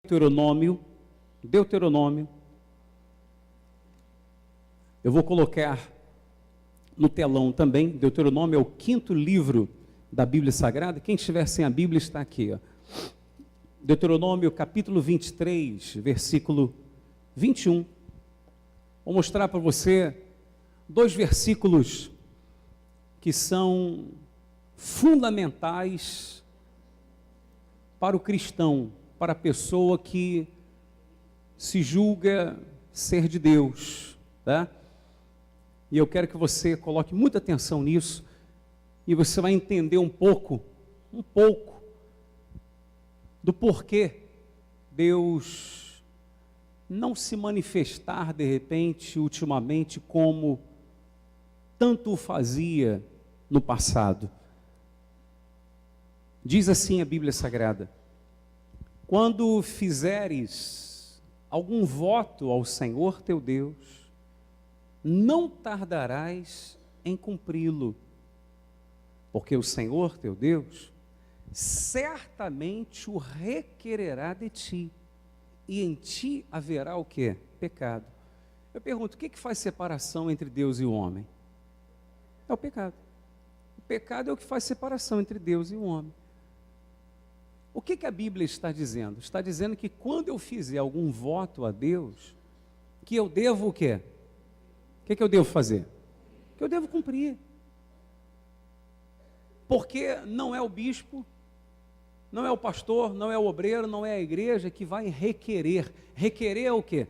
Deuteronômio, eu vou colocar no telão também. Deuteronômio é o 5º livro da Bíblia Sagrada. Quem estiver sem a Bíblia está aqui, ó. Deuteronômio capítulo 23, versículo 21. Vou mostrar para você 2 versículos que são fundamentais para o cristão, para a pessoa que se julga ser de Deus, tá? E eu quero que você coloque muita atenção nisso, e você vai entender um pouco do porquê Deus não se manifestar de repente, ultimamente, como tanto o fazia no passado. Diz assim a Bíblia Sagrada: quando fizeres algum voto ao Senhor teu Deus, não tardarás em cumpri-lo, porque o Senhor teu Deus certamente o requererá de ti, e em ti haverá o quê? Pecado. Eu pergunto, o que faz separação entre Deus e o homem? É o pecado. O pecado é o que faz separação entre Deus e o homem. O que a Bíblia está dizendo? Está dizendo que quando eu fizer algum voto a Deus, que eu devo o quê? O que eu devo fazer? Que eu devo cumprir. Porque não é o bispo, não é o pastor, não é o obreiro, não é a igreja que vai requerer. Requerer é o quê?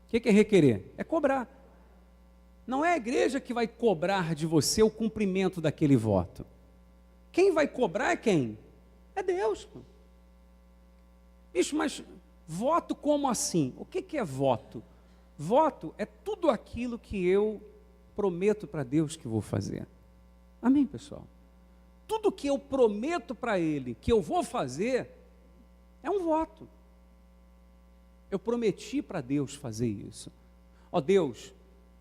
O que é requerer? É cobrar. Não é a igreja que vai cobrar de você o cumprimento daquele voto. Quem vai cobrar é quem? É Deus. Bicho, mas voto como assim? O que é voto? Voto é tudo aquilo que eu prometo para Deus que vou fazer. Amém, pessoal? Tudo que eu prometo para Ele que eu vou fazer é um voto. Eu prometi para Deus fazer isso. Ó Deus,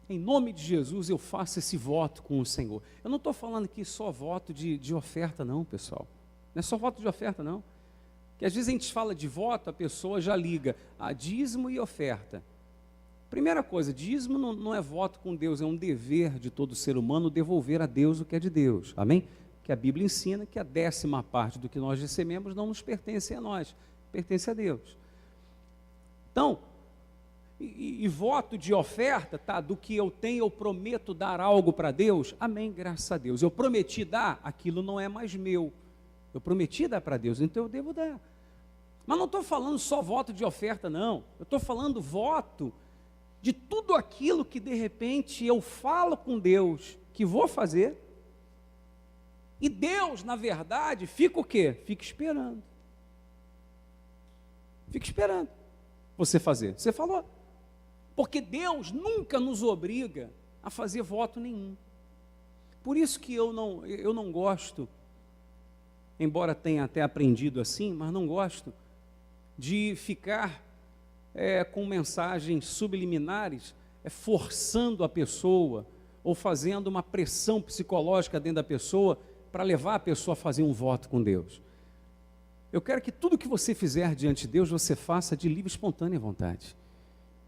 em nome de Jesus eu faço esse voto com o Senhor. Eu não estou falando aqui só voto de oferta não, pessoal. Não é só voto de oferta não. Que às vezes a gente fala de voto, a pessoa já liga a dízimo e oferta. Primeira coisa, dízimo não é voto com Deus, é um dever de todo ser humano devolver a Deus o que é de Deus. Amém? Que a Bíblia ensina que a 10ª parte do que nós recebemos não nos pertence a nós, pertence a Deus. Então, e voto de oferta, tá? Do que eu tenho, eu prometo dar algo para Deus, amém, graças a Deus. Eu prometi dar, aquilo não é mais meu. Eu prometi dar para Deus, então eu devo dar. Mas não estou falando só voto de oferta, não. Eu estou falando voto de tudo aquilo que de repente eu falo com Deus que vou fazer. E Deus, na verdade, fica o quê? Fica esperando. Fica esperando você fazer. Você falou. Porque Deus nunca nos obriga a fazer voto nenhum. Por isso que eu não gosto, embora tenha até aprendido assim, mas não gosto de ficar com mensagens subliminares, forçando a pessoa, ou fazendo uma pressão psicológica dentro da pessoa, para levar a pessoa a fazer um voto com Deus. Eu quero que tudo que você fizer diante de Deus, você faça de livre e espontânea vontade.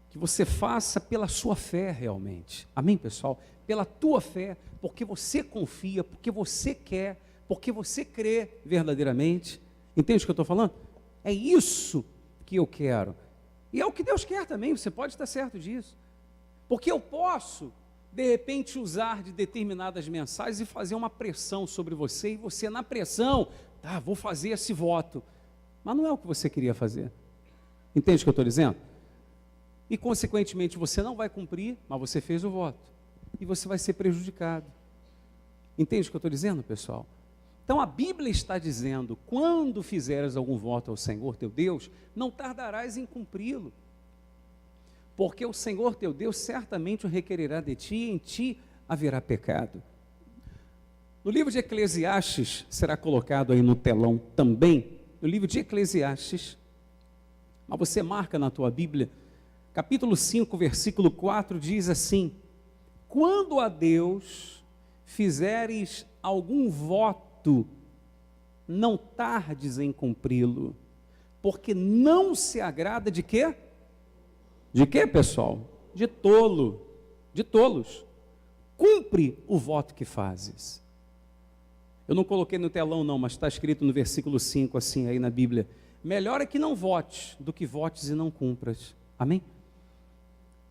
Que você faça pela sua fé realmente. Amém, pessoal? Pela tua fé, porque você confia, porque você quer, porque você crê verdadeiramente. Entende o que eu estou falando? É isso que eu quero. E é o que Deus quer também, você pode estar certo disso. Porque eu posso, de repente, usar de determinadas mensagens e fazer uma pressão sobre você, e você na pressão, tá, vou fazer esse voto. Mas não é o que você queria fazer. Entende o que eu estou dizendo? E, consequentemente, você não vai cumprir, mas você fez o voto. E você vai ser prejudicado. Entende o que eu estou dizendo, pessoal? Então, a Bíblia está dizendo, quando fizeres algum voto ao Senhor teu Deus, não tardarás em cumpri-lo. Porque o Senhor teu Deus certamente o requererá de ti, e em ti haverá pecado. No livro de Eclesiastes, será colocado aí no telão também, no livro de Eclesiastes, mas você marca na tua Bíblia, capítulo 5, versículo 4, diz assim: quando a Deus fizeres algum voto, não tardes em cumpri-lo. porque não se agrada de quê? De quê, pessoal? De tolo, de tolos. Cumpre o voto que fazes. Eu não coloquei no telão não, mas está escrito no versículo 5 assim aí na Bíblia: melhor é que não votes do que votes e não cumpras. Amém?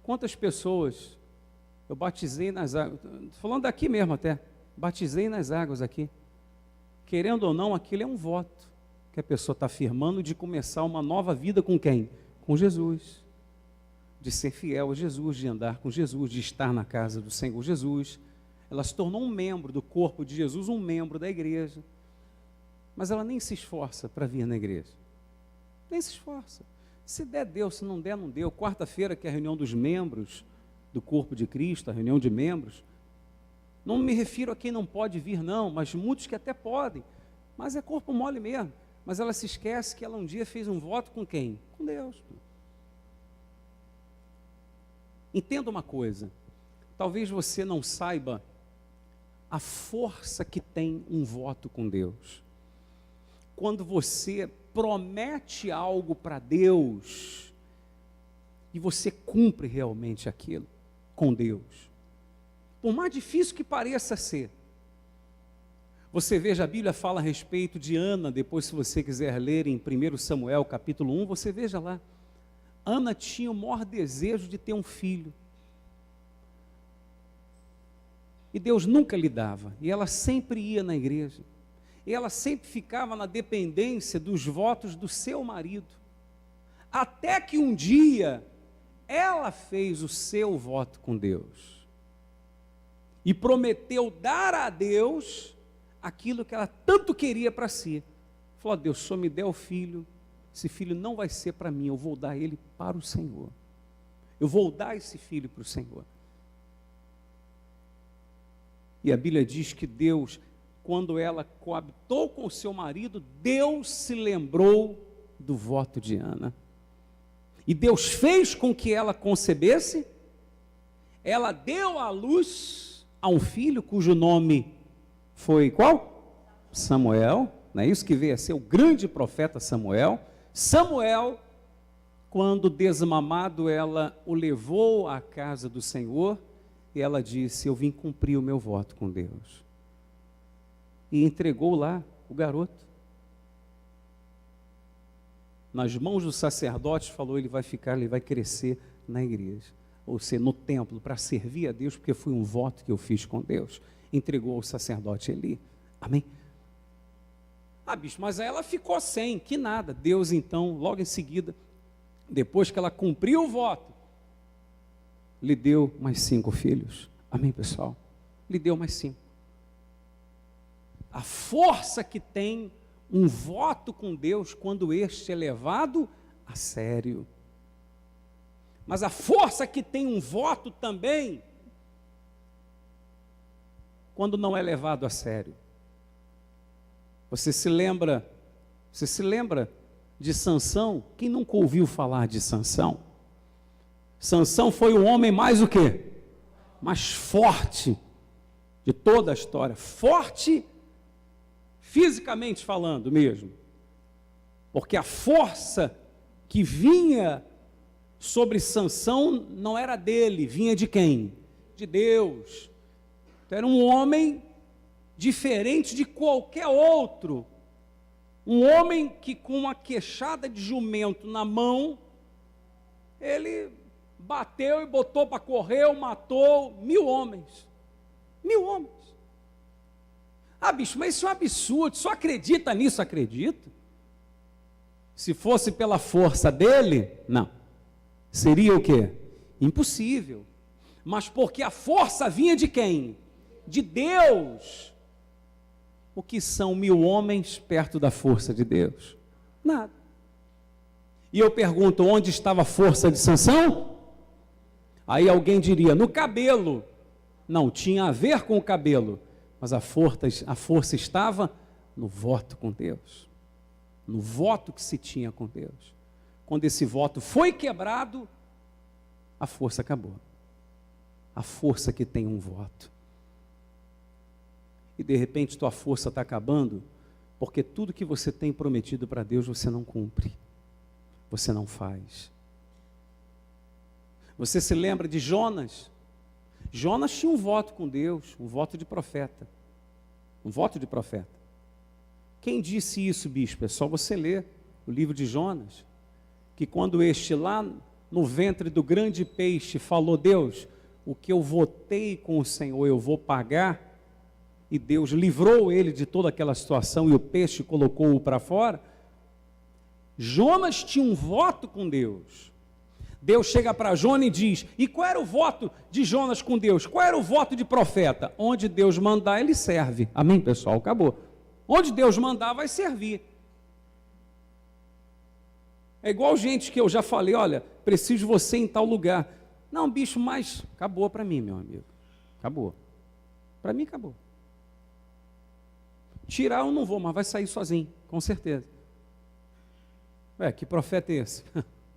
Quantas pessoas eu batizei nas águas, falando daqui mesmo até, batizei nas águas aqui, querendo ou não, aquilo é um voto que a pessoa está afirmando de começar uma nova vida com quem? Com Jesus, de ser fiel a Jesus, de andar com Jesus, de estar na casa do Senhor Jesus. Ela se tornou um membro do corpo de Jesus, um membro da igreja, mas ela nem se esforça para vir na igreja, nem se esforça. Se der, deu, se não der, não deu. Quarta-feira, que é a reunião dos membros do corpo de Cristo, a reunião de membros, não me refiro a quem não pode vir não, mas muitos que até podem, mas é corpo mole mesmo. Mas ela se esquece que ela um dia fez um voto com quem? Com Deus. Entenda uma coisa, talvez você não saiba a força que tem um voto com Deus. Quando você promete algo para Deus e você cumpre realmente aquilo com Deus, por mais difícil que pareça ser. Você veja, a Bíblia fala a respeito de Ana, depois se você quiser ler em 1 Samuel capítulo 1, você veja lá, Ana tinha o maior desejo de ter um filho, e Deus nunca lhe dava, e ela sempre ia na igreja, e ela sempre ficava na dependência dos votos do seu marido, até que um dia, ela fez o seu voto com Deus, e prometeu dar a Deus aquilo que ela tanto queria para si. Falou: Deus, só me der o filho, esse filho não vai ser para mim, eu vou dar ele para o Senhor, eu vou dar esse filho para o Senhor. E a Bíblia diz que Deus, quando ela coabitou com o seu marido, Deus se lembrou do voto de Ana, e Deus fez com que ela concebesse, ela deu à luz a um filho cujo nome foi qual? Samuel, não é isso que veio a ser o grande profeta Samuel. Samuel, quando desmamado, ela o levou à casa do Senhor, e ela disse: eu vim cumprir o meu voto com Deus, e entregou lá o garoto nas mãos do sacerdote. Falou: ele vai ficar, ele vai crescer na igreja, ou seja, no templo, para servir a Deus, porque foi um voto que eu fiz com Deus. Entregou ao sacerdote Eli. Amém? Ah, bicho, mas aí ela ficou sem, que nada. Deus então, logo em seguida, depois que ela cumpriu o voto, lhe deu mais 5 filhos. Amém, pessoal? Lhe deu mais 5. A força que tem um voto com Deus quando este é levado a sério. Mas a força que tem um voto também quando não é levado a sério. Você se lembra de Sansão? Quem nunca ouviu falar de Sansão? Sansão foi o homem mais o quê? Mais forte de toda a história. Forte fisicamente falando mesmo. Porque a força que vinha sobre Sansão não era dele, vinha de quem? De Deus. Então, era um homem diferente de qualquer outro. Um homem que com uma queixada de jumento na mão, ele bateu e botou para correr, matou 1000 homens. 1000 homens. Ah, bicho, mas isso é um absurdo, só acredita nisso? Acredito. Se fosse pela força dele, não. Seria o quê? Impossível. Mas porque a força vinha de quem? De Deus. O que são 1000 homens perto da força de Deus? Nada. E eu pergunto, onde estava a força de Sansão? Aí alguém diria, no cabelo. Não, tinha a ver com o cabelo, mas a força estava no voto com Deus, no voto que se tinha com Deus. Quando esse voto foi quebrado, a força acabou. A força que tem um voto. E de repente tua força está acabando, porque tudo que você tem prometido para Deus você não cumpre. você não faz. Você se lembra de Jonas? Jonas tinha um voto com Deus, um voto de profeta. Um voto de profeta. Quem disse isso, bispo? É só você ler o livro de Jonas, que quando este lá no ventre do grande peixe falou: Deus, o que eu votei com o Senhor eu vou pagar, e Deus livrou ele de toda aquela situação e o peixe colocou-o para fora. Jonas tinha um voto com Deus. Deus chega para Jonas e diz: e qual era o voto de Jonas com Deus? Qual era o voto de profeta? Onde Deus mandar, ele serve. Amém, pessoal? Acabou. Onde Deus mandar, vai servir. É igual gente que eu já falei: olha, preciso de você em tal lugar. Não, bicho, mas acabou para mim, meu amigo. Acabou. Para mim, acabou. Tirar eu não vou, mas vai sair sozinho, com certeza. Que profeta é esse?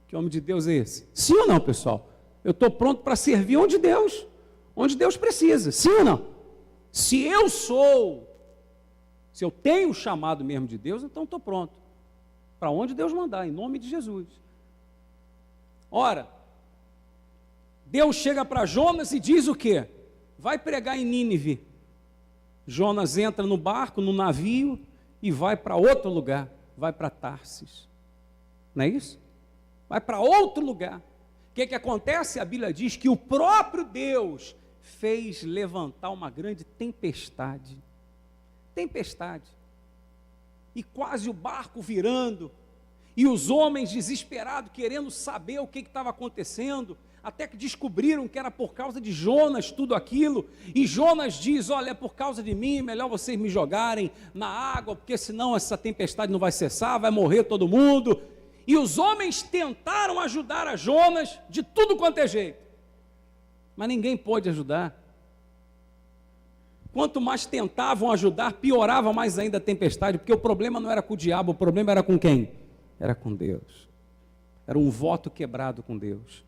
Que homem de Deus é esse? Sim ou não, pessoal? Eu estou pronto para servir onde Deus precisa. Sim ou não? Se eu tenho o chamado mesmo de Deus, então estou pronto. Para onde Deus mandar, em nome de Jesus. Ora, Deus chega para Jonas e diz o quê? Vai pregar em Nínive. Jonas entra no barco, no navio, e vai para outro lugar, vai para Tarsis. Não é isso? Vai para outro lugar. O que acontece? A Bíblia diz que o próprio Deus fez levantar uma grande tempestade. Tempestade. E quase o barco virando, e os homens desesperados, querendo saber o que estava acontecendo, até que descobriram que era por causa de Jonas tudo aquilo, e Jonas diz: olha, é por causa de mim, melhor vocês me jogarem na água, porque senão essa tempestade não vai cessar, vai morrer todo mundo. E os homens tentaram ajudar a Jonas de tudo quanto é jeito, mas ninguém pôde ajudar. Quanto mais tentavam ajudar, piorava mais ainda a tempestade, porque o problema não era com o diabo, o problema era com quem? Era com Deus. Era um voto quebrado com Deus.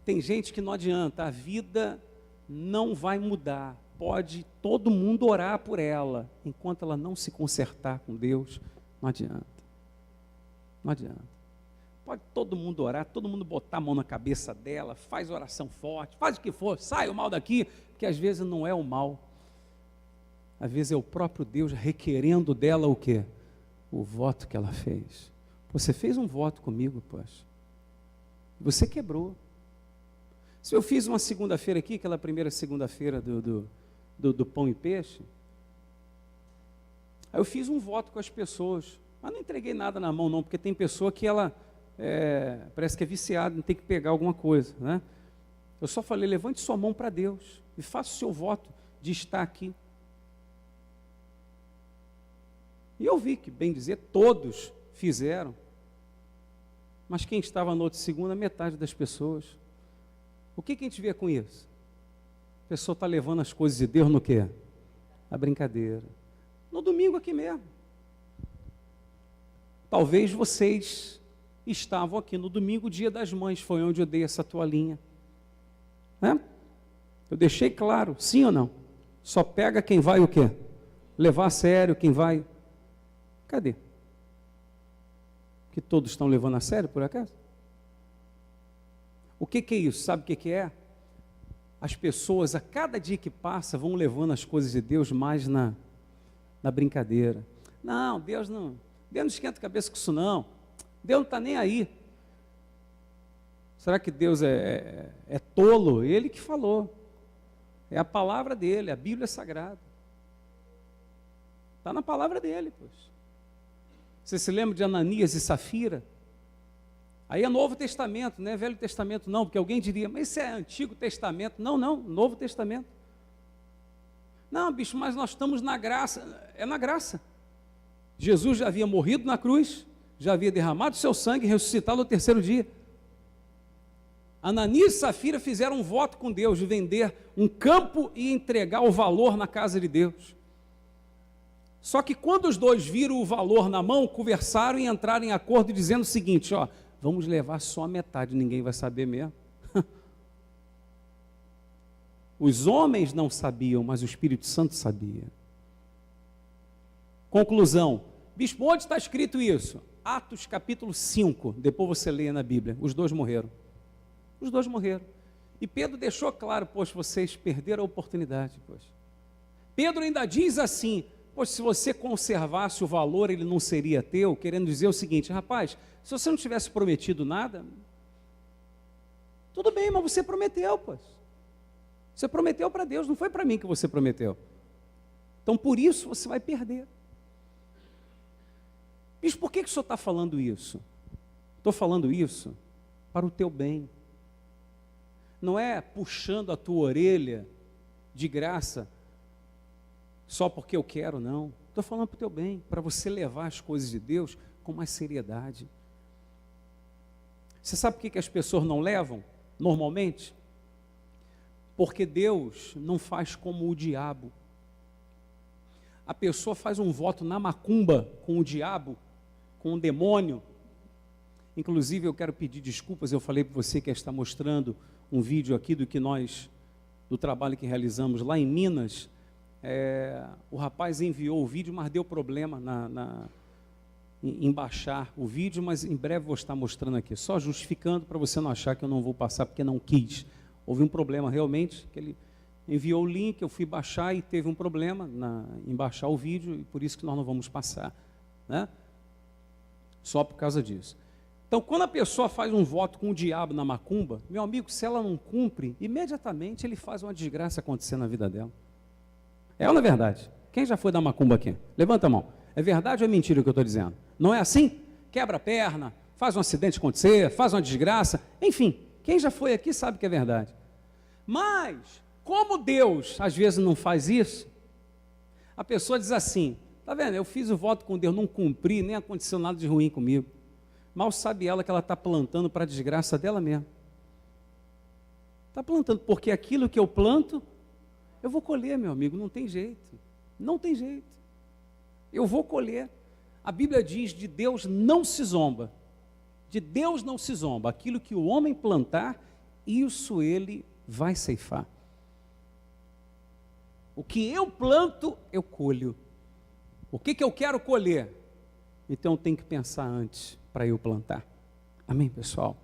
Tem gente que não adianta, a vida não vai mudar. Pode todo mundo orar por ela, enquanto ela não se consertar com Deus, não adianta. Não adianta. Pode todo mundo orar, todo mundo botar a mão na cabeça dela, faz oração forte, faz o que for, sai o mal daqui, porque às vezes não é o mal. Às vezes é o próprio Deus requerendo dela o quê? O voto que ela fez. Você fez um voto comigo, poxa. Você quebrou. Se eu fiz uma segunda-feira aqui, aquela primeira segunda-feira do pão e peixe, aí eu fiz um voto com as pessoas, mas não entreguei nada na mão não, porque tem pessoa que ela parece que é viciada, não tem que pegar alguma coisa, né? Eu só falei: levante sua mão para Deus e faça o seu voto de estar aqui. E eu vi que, bem dizer, todos fizeram, mas quem estava na outra segunda, metade das pessoas. O que a gente vê com isso? A pessoa está levando as coisas de Deus no quê? A brincadeira. No domingo aqui mesmo. Talvez vocês estavam aqui no domingo, Dia das Mães, foi onde eu dei essa toalhinha. Né? Eu deixei claro, sim ou não? Só pega quem vai o quê? Levar a sério, quem vai... Cadê? Que todos estão levando a sério, por acaso? O que é isso? Sabe o que é? As pessoas, a cada dia que passa, vão levando as coisas de Deus mais na brincadeira. Não, Deus não esquenta a cabeça com isso não. Deus não está nem aí. Será que Deus é tolo? Ele que falou. É a palavra dele, a Bíblia é sagrada. Está na palavra dele, pois. Você se lembra de Ananias e Safira? Aí é Novo Testamento, não é Velho Testamento não, porque alguém diria: mas isso é Antigo Testamento. Não, Novo Testamento. Não, bicho, mas nós estamos na graça. É na graça. Jesus já havia morrido na cruz, já havia derramado seu sangue e ressuscitado no terceiro dia. Ananias e Safira fizeram um voto com Deus de vender um campo e entregar o valor na casa de Deus. Só que quando os dois viram o valor na mão, conversaram e entraram em acordo dizendo o seguinte: ó, vamos levar só a metade, ninguém vai saber mesmo. Os homens não sabiam, mas o Espírito Santo sabia. Conclusão: bispo, onde está escrito isso? Atos capítulo 5, depois você leia na Bíblia, os dois morreram. Os dois morreram. E Pedro deixou claro, poxa, vocês perderam a oportunidade, poxa. Pedro ainda diz assim, poxa, se você conservasse o valor, ele não seria teu, querendo dizer o seguinte, rapaz, se você não tivesse prometido nada, tudo bem, mas você prometeu, pois. Você prometeu para Deus, não foi para mim que você prometeu. Então, por isso, você vai perder. Bispo, por que o senhor está falando isso? Estou falando isso para o teu bem. Não é puxando a tua orelha de graça, só porque eu quero, não. Estou falando para o teu bem, para você levar as coisas de Deus com mais seriedade. Você sabe por que as pessoas não levam, normalmente? Porque Deus não faz como o diabo. A pessoa faz um voto na macumba com o diabo, com o demônio. Inclusive, eu quero pedir desculpas, eu falei para você que está mostrando um vídeo aqui do trabalho que realizamos lá em Minas. O rapaz enviou o vídeo, mas deu problema em baixar o vídeo, mas em breve vou estar mostrando aqui, só justificando para você não achar que eu não vou passar porque não quis. Houve um problema realmente, que ele enviou o link, eu fui baixar e teve um problema em baixar o vídeo, e por isso que nós não vamos passar, né? Só por causa disso. Então, quando a pessoa faz um voto com o diabo na macumba, meu amigo, se ela não cumpre, imediatamente ele faz uma desgraça acontecer na vida dela. É ou não é verdade? Quem já foi da macumba aqui? Levanta a mão. É verdade ou é mentira o que eu estou dizendo? Não é assim? Quebra a perna, faz um acidente acontecer, faz uma desgraça, enfim, quem já foi aqui sabe que é verdade. Mas, como Deus às vezes não faz isso, a pessoa diz assim, tá vendo, eu fiz o voto com Deus, não cumpri, nem aconteceu nada de ruim comigo. Mal sabe ela que ela está plantando para a desgraça dela mesma. Está plantando, porque aquilo que eu planto, eu vou colher, meu amigo, não tem jeito. Não tem jeito. Eu vou colher. A Bíblia diz, de Deus não se zomba. De Deus não se zomba. Aquilo que o homem plantar, isso ele vai ceifar. O que eu planto, eu colho. O que eu quero colher? Então eu tenho que pensar antes para eu plantar. Amém, pessoal?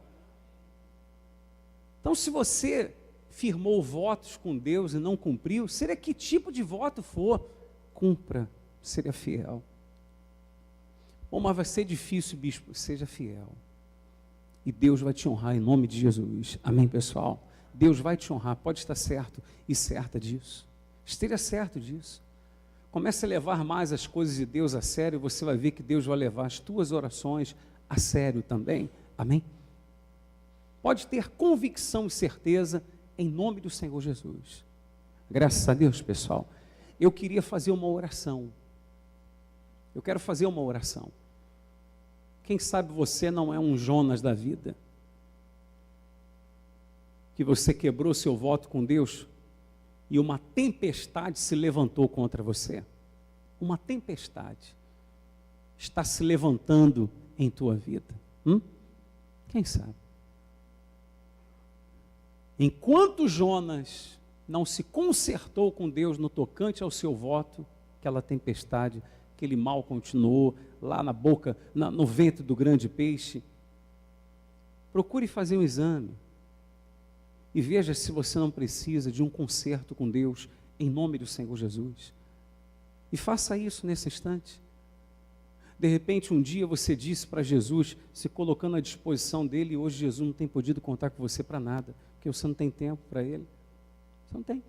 Então, se você firmou votos com Deus e não cumpriu, seja que tipo de voto for, cumpra, seja fiel. Bom, mas vai ser difícil, bispo, seja fiel. E Deus vai te honrar em nome de Jesus. Amém, pessoal? Deus vai te honrar, pode estar certo e certa disso. Esteja certo disso. Comece a levar mais as coisas de Deus a sério, você vai ver que Deus vai levar as tuas orações a sério também. Amém? Pode ter convicção e certeza em nome do Senhor Jesus. Graças a Deus, pessoal. Eu queria fazer uma oração. Eu quero fazer uma oração. Quem sabe você não é um Jonas da vida, que você quebrou seu voto com Deus e uma tempestade se levantou contra você. Uma tempestade está se levantando em tua vida. Quem sabe? Enquanto Jonas não se consertou com Deus no tocante ao seu voto, aquela tempestade, aquele mal continuou lá na boca, no ventre do grande peixe. Procure fazer um exame e veja se você não precisa de um conserto com Deus em nome do Senhor Jesus. E faça isso nesse instante. De repente, um dia você disse para Jesus, se colocando à disposição dele, e hoje Jesus não tem podido contar com você para nada, porque você não tem tempo para ele. Você não tem.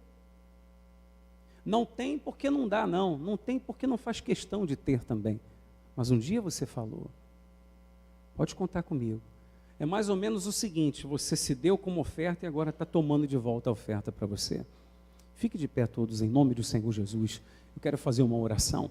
Não tem porque não dá, não. Não tem porque não faz questão de ter também. Mas um dia você falou, pode contar comigo. É mais ou menos o seguinte, você se deu como oferta e agora está tomando de volta a oferta para você. Fique de pé todos em nome do Senhor Jesus. Eu quero fazer uma oração.